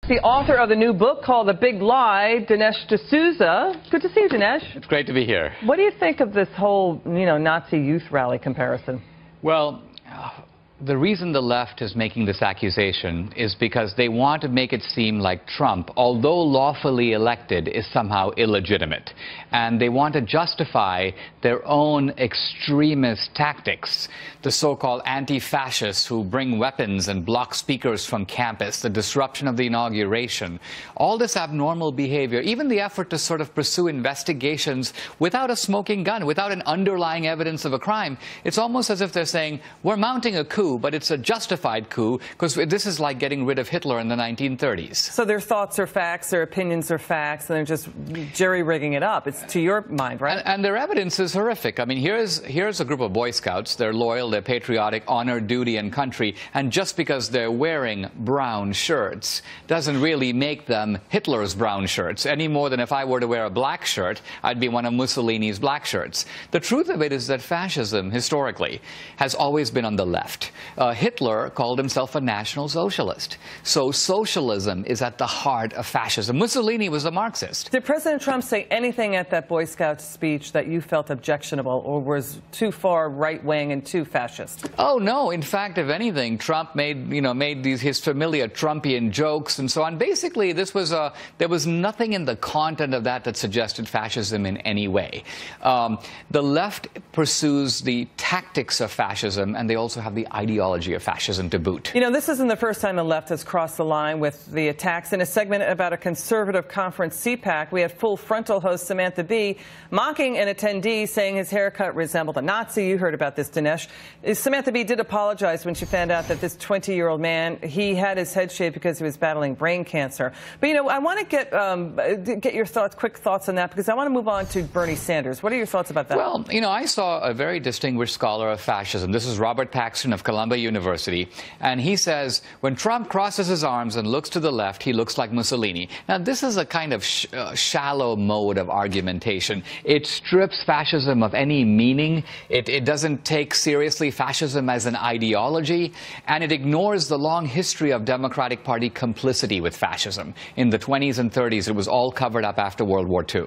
The author of the new book called The Big Lie, Dinesh D'Souza. Good to see you, Dinesh. It's great to be here. What do you think of this whole, Nazi youth rally comparison? Well, the reason the left is making this accusation is because they want to make it seem like Trump, although lawfully elected, is somehow illegitimate. And they want to justify their own extremist tactics. The so-called anti-fascists who bring weapons and block speakers from campus, the disruption of the inauguration, all this abnormal behavior, even the effort to sort of pursue investigations without a smoking gun, without an underlying evidence of a crime. It's almost as if they're saying, we're mounting a coup, but it's a justified coup, because this is like getting rid of Hitler in the 1930s. So their thoughts are facts, their opinions are facts, and they're just jerry-rigging it up. It's to your mind, right? And their evidence is horrific. I mean, here's a group of Boy Scouts. They're loyal, they're patriotic, honor, duty, and country. And just because they're wearing brown shirts doesn't really make them Hitler's brown shirts, any more than if I were to wear a black shirt, I'd be one of Mussolini's black shirts. The truth of it is that fascism, historically, has always been on the left. Hitler called himself a National Socialist. So socialism is at the heart of fascism. Mussolini was a Marxist. Did President Trump say anything at that Boy Scout speech that you felt objectionable or was too far right-wing and too fascist? Oh, no. In fact, if anything, Trump made his familiar Trumpian jokes and so on. Basically, there was nothing in the content of that suggested fascism in any way. The left pursues the tactics of fascism, and they also have the ideology of fascism to boot. This isn't the first time the left has crossed the line with the attacks. In a segment about a conservative conference, CPAC, we had Full Frontal host Samantha Bee mocking an attendee, saying his haircut resembled a Nazi. You heard about this, Dinesh. Samantha Bee did apologize when she found out that this 20-year-old man, he had his head shaved because he was battling brain cancer. But, I want to get your thoughts, quick thoughts on that, because I want to move on to Bernie Sanders. What are your thoughts about that? Well, I saw a very distinguished scholar of fascism. This is Robert Paxton of Columbia University, and he says when Trump crosses his arms and looks to the left, he looks like Mussolini. Now, this is a kind of shallow mode of argumentation. It strips fascism of any meaning. It doesn't take seriously fascism as an ideology, and it ignores the long history of Democratic Party complicity with fascism. In the 20s and 30s, it was all covered up after World War II.